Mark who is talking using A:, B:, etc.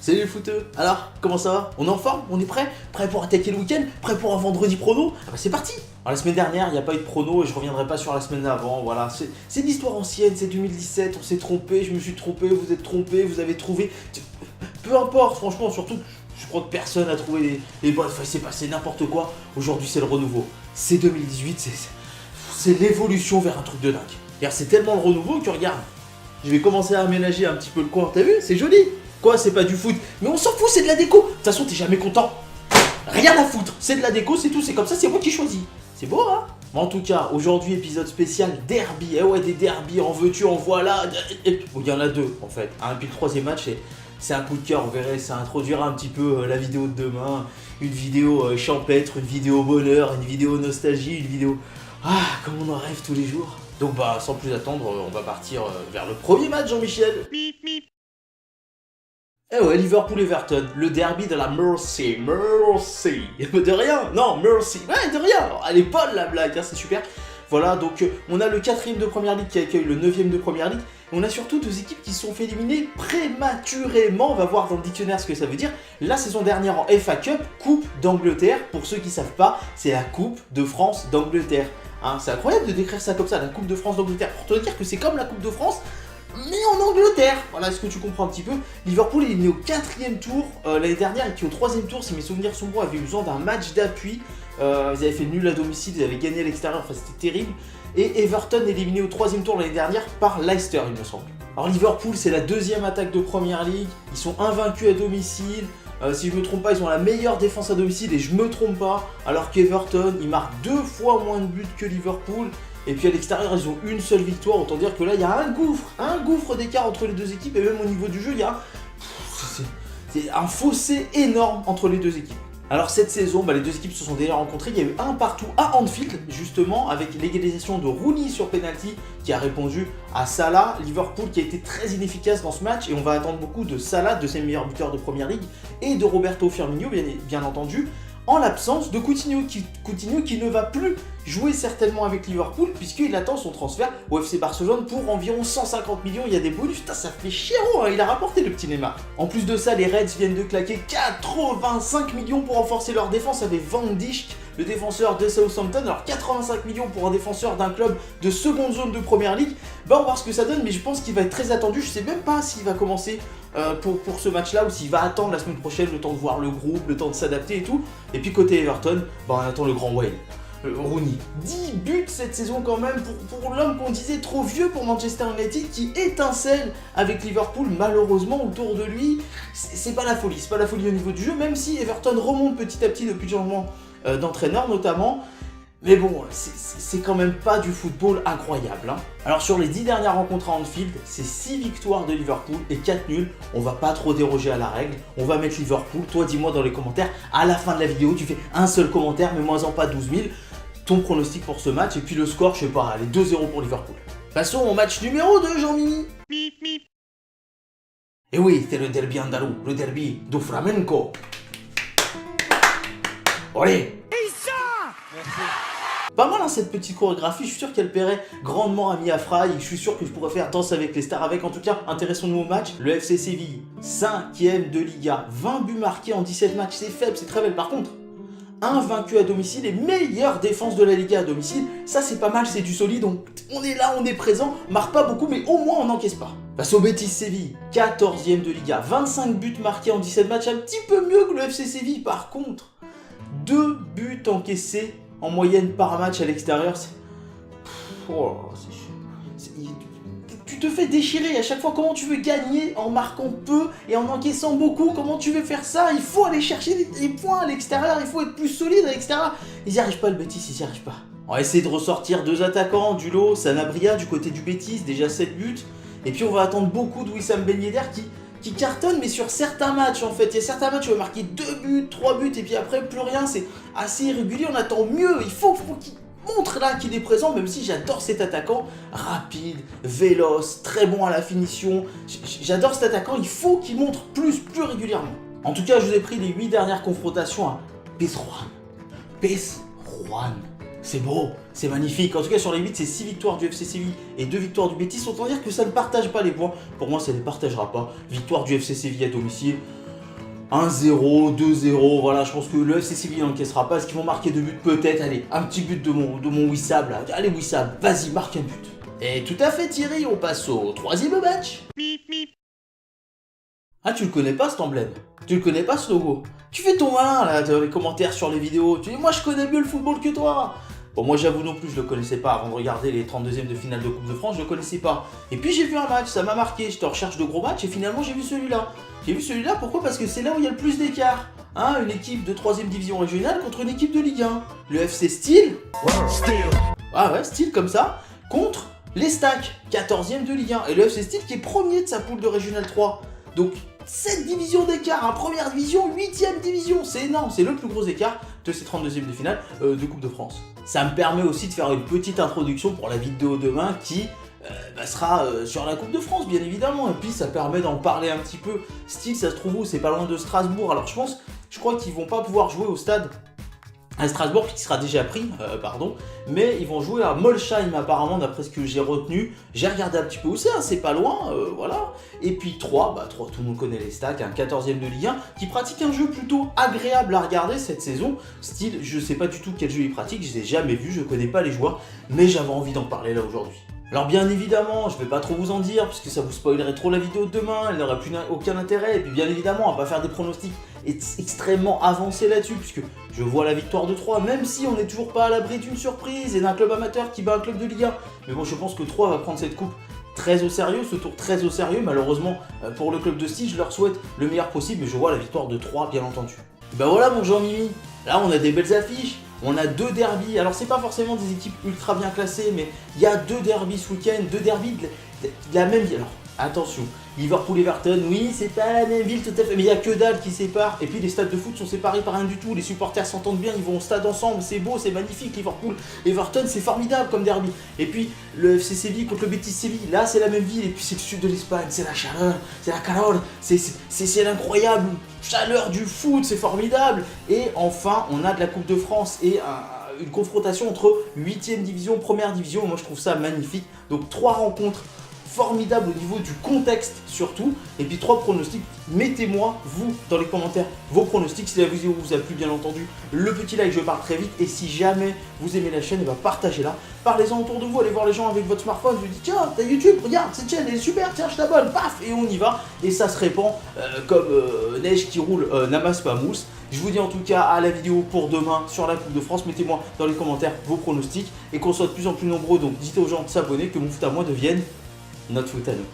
A: Salut les footeux. Alors, comment ça va? On est en forme? On est prêt? Prêt pour attaquer le week-end? Prêt pour un vendredi prono? Ah bah c'est parti! Alors la semaine dernière, il n'y a pas eu de prono et je reviendrai pas sur la semaine d'avant, voilà. C'est une histoire ancienne, c'est 2017, on s'est trompé, je me suis trompé, vous êtes trompé, vous avez trouvé... Peu importe, franchement, surtout, je crois que personne n'a trouvé les bonnes... Enfin, il s'est passé n'importe quoi. Aujourd'hui, c'est le renouveau. C'est 2018, c'est l'évolution vers un truc de dingue. Regarde, c'est tellement le renouveau que regarde, je vais commencer à aménager un petit peu le coin, t'as vu? C'est joli! Quoi, c'est pas du foot? Mais on s'en fout, c'est de la déco. De toute façon, t'es jamais content. Rien à foutre. C'est de la déco, c'est tout. C'est comme ça, c'est moi qui choisis. C'est beau, hein? Mais en tout cas, aujourd'hui, épisode spécial derby. Eh ouais, des derbies, en veux-tu, en voilà. Bon, il y en a deux, en fait. Et puis le troisième match, c'est un coup de cœur. Vous verrez, ça introduira un petit peu la vidéo de demain. Une vidéo champêtre, une vidéo bonheur, une vidéo nostalgie, une vidéo... Ah, comme on en rêve tous les jours. Donc, bah, sans plus attendre, on va partir vers le premier match, Jean-Michel. Eh ouais, Liverpool-Everton, le derby de la Mercy. De rien, non, Mercy. Ouais, de rien. Elle est bonne la blague, hein, c'est super. Voilà, donc on a le 4ème de Première Ligue qui accueille le 9ème de Première Ligue. Et on a surtout deux équipes qui se sont fait éliminer prématurément. On va voir dans le dictionnaire ce que ça veut dire. La saison dernière en FA Cup, Coupe d'Angleterre. Pour ceux qui ne savent pas, c'est la Coupe de France d'Angleterre. Hein, c'est incroyable de décrire ça comme ça, la Coupe de France d'Angleterre. Pour te dire que c'est comme la Coupe de France, mais en Angleterre. Voilà, est-ce que tu comprends un petit peu? Liverpool est né au 4ème tour, l'année dernière il était au 3ème tour, si mes souvenirs sont bons, avait eu besoin d'un match d'appui, ils avaient fait nul à domicile, ils avaient gagné à l'extérieur, enfin c'était terrible, et Everton éliminé au 3ème tour l'année dernière par Leicester il me semble. Alors Liverpool c'est la deuxième attaque de Première Ligue, ils sont invaincus à domicile, si je me trompe pas ils ont la meilleure défense à domicile et je me trompe pas, alors qu'Everton il marque 2 fois moins de buts que Liverpool. Et puis à l'extérieur, ils ont une seule victoire, autant dire que là, il y a un gouffre d'écart entre les deux équipes, et même au niveau du jeu, il y a c'est un fossé énorme entre les deux équipes. Alors cette saison, les deux équipes se sont déjà rencontrées, il y a eu un partout à Anfield, justement, avec l'égalisation de Rooney sur penalty, qui a répondu à Salah. Liverpool qui a été très inefficace dans ce match, et on va attendre beaucoup de Salah, de ses meilleurs buteurs de Première Ligue, et de Roberto Firmino, bien entendu, en l'absence de Coutinho qui ne va plus jouer certainement avec Liverpool puisqu'il attend son transfert au FC Barcelone pour environ 150 millions. Il y a des bonus, putain, ça fait chéro, hein, il a rapporté le petit Neymar. En plus de ça, les Reds viennent de claquer 85 millions pour renforcer leur défense avec Van Dijk, le défenseur de Southampton. Alors 85 millions pour un défenseur d'un club de seconde zone de Première Ligue, on va voir ce que ça donne, mais je pense qu'il va être très attendu. Je sais même pas s'il va commencer pour ce match-là ou s'il va attendre la semaine prochaine, le temps de voir le groupe, le temps de s'adapter et tout. Et puis côté Everton, on attend le grand Wayne. Rooney. 10 buts cette saison quand même pour l'homme qu'on disait trop vieux pour Manchester United qui étincelle avec Liverpool. Malheureusement autour de lui, c'est pas la folie au niveau du jeu, même si Everton remonte petit à petit depuis le changement d'entraîneur notamment. Mais bon, c'est quand même pas du football incroyable. Hein. Alors sur les 10 dernières rencontres à Anfield, c'est 6 victoires de Liverpool et 4 nuls. On va pas trop déroger à la règle, on va mettre Liverpool. Toi dis-moi dans les commentaires, à la fin de la vidéo, tu fais un seul commentaire, mais moins en pas 12 000. Ton pronostic pour ce match et puis le score, je sais pas, allez 2-0 pour Liverpool. Passons au match numéro 2, Jean-Mimi. Et oui, c'est le derby andalou, le derby du flamenco. Allez. Pas mal hein, cette petite chorégraphie, je suis sûr qu'elle plairait grandement à Mia Fry, je suis sûr que je pourrais faire Danse avec les stars avec. En tout cas, intéressons-nous au match. Le FC Séville, 5ème de Liga, 20 buts marqués en 17 matchs, c'est faible, c'est très belle. Par contre, invaincu à domicile et meilleure défense de la Liga à domicile, ça c'est pas mal, c'est du solide, donc on est là, on est présent, marque pas beaucoup mais au moins on n'encaisse pas. Face au Betis Séville, 14ème de Liga, 25 buts marqués en 17 matchs, un petit peu mieux que le FC Séville. Par contre, 2 buts encaissés en moyenne par match à l'extérieur, tu te fais déchirer à chaque fois. Comment tu veux gagner en marquant peu et en encaissant beaucoup? Comment tu veux faire ça? Il faut aller chercher des points à l'extérieur, il faut être plus solide à l'extérieur. Ils n'y arrivent pas, le Betis, ils n'y arrivent pas. On va essayer de ressortir 2 attaquants du lot. Sanabria du côté du Betis, déjà 7 buts. Et puis on va attendre beaucoup de Wissam Ben Yedder qui cartonne, mais sur certains matchs en fait. Il y a certains matchs où il va marquer 2 buts, 3 buts, et puis après plus rien, c'est assez irrégulier. On attend mieux, il faut qu'il montre là qu'il est présent, même si j'adore cet attaquant. Rapide, véloce, très bon à la finition. J'adore cet attaquant, il faut qu'il montre plus régulièrement. En tout cas, je vous ai pris les 8 dernières confrontations à Pizjuán. C'est beau, c'est magnifique. En tout cas, sur les 8, c'est 6 victoires du FC Séville et 2 victoires du Betis. Autant dire que ça ne partage pas les points. Pour moi, ça ne les partagera pas. Victoire du FC Séville à domicile. 1-0, 2-0, voilà, je pense que le FC Séville n'encaissera pas. Est-ce qu'ils vont marquer 2 buts? Peut-être, allez, un petit but de mon Wissam là. Allez Wissam, vas-y, marque un but. Et tout à fait Thierry, on passe au 3e match. Ah, tu le connais pas cet emblème? Tu le connais pas ce logo? Tu fais ton malin là dans les commentaires sur les vidéos, tu dis moi je connais mieux le football que toi. Bon, moi j'avoue non plus, je le connaissais pas avant de regarder les 32e de finale de Coupe de France, je le connaissais pas. Et puis j'ai vu un match, ça m'a marqué, j'étais en recherche de gros matchs et finalement j'ai vu celui-là. J'ai vu celui-là, pourquoi? Parce que c'est là où il y a le plus d'écart. Hein, une équipe de 3e division régionale contre une équipe de Ligue 1. Le FC Steel. Ah ouais, Steel comme ça, contre les Stacks, 14e de Ligue 1. Et le FC Steel qui est premier de sa poule de Régional 3. Donc 7 divisions d'écart, hein, première division, 8e division, c'est énorme, c'est le plus gros écart de ces 32e de finale de Coupe de France. Ça me permet aussi de faire une petite introduction pour la vidéo demain qui sera sur la Coupe de France bien évidemment, et puis ça permet d'en parler un petit peu. Style, ça se trouve où? C'est pas loin de Strasbourg, alors je crois qu'ils vont pas pouvoir jouer au stade à Strasbourg qui sera déjà pris, mais ils vont jouer à Molsheim apparemment d'après ce que j'ai retenu. J'ai regardé un petit peu où c'est, hein, c'est pas loin, voilà. Et puis 3, tout le monde connaît les Stacks, un 14e de Ligue 1 qui pratique un jeu plutôt agréable à regarder cette saison. Style, je sais pas du tout quel jeu il pratique, je les ai jamais vus, je connais pas les joueurs, mais j'avais envie d'en parler là aujourd'hui. Alors bien évidemment, je vais pas trop vous en dire, puisque ça vous spoilerait trop la vidéo de demain, elle n'aurait plus aucun intérêt, et puis bien évidemment, on va pas faire des pronostics extrêmement avancés là-dessus, puisque je vois la victoire de 3, même si on n'est toujours pas à l'abri d'une surprise, et d'un club amateur qui bat un club de Ligue 1. Mais bon, je pense que 3 va prendre cette coupe très au sérieux, ce tour très au sérieux, malheureusement pour le club de Style, je leur souhaite le meilleur possible, mais je vois la victoire de 3 bien entendu. Et ben voilà mon Jean-Mimi, là on a des belles affiches. On a 2 derbys, alors c'est pas forcément des équipes ultra bien classées, mais il y a 2 derbys ce week-end, 2 derbys de la même ville. Alors attention, Liverpool-Everton, oui c'est pas la même ville tout à fait, mais il y a que dalle qui sépare, et puis les stades de foot sont séparés par rien du tout, les supporters s'entendent bien, ils vont au stade ensemble, c'est beau, c'est magnifique, Liverpool-Everton c'est formidable comme derby, et puis le FC Séville contre le Betis Séville, là c'est la même ville, et puis c'est le sud de l'Espagne, c'est la chaleur, c'est la calor, c'est l'incroyable chaleur du foot, c'est formidable. Et enfin on a de la Coupe de France et une confrontation entre 8e division, première division, moi je trouve ça magnifique. Donc 3 rencontres formidable au niveau du contexte surtout, et puis 3 pronostics. Mettez-moi vous dans les commentaires vos pronostics si la vidéo vous a plu bien entendu, le petit like, je pars très vite, et si jamais vous aimez la chaîne, et partagez-la, parlez-en autour de vous, allez voir les gens avec votre smartphone, vous dites tiens t'as YouTube, regarde cette chaîne elle est super, tiens je t'abonne, paf, et on y va, et ça se répand comme neige qui roule, n'amasse pas mousse. Je vous dis en tout cas à la vidéo pour demain sur la Coupe de France, mettez-moi dans les commentaires vos pronostics, et qu'on soit de plus en plus nombreux, donc dites aux gens de s'abonner, que mon foot à moi devienne notre foot à nous.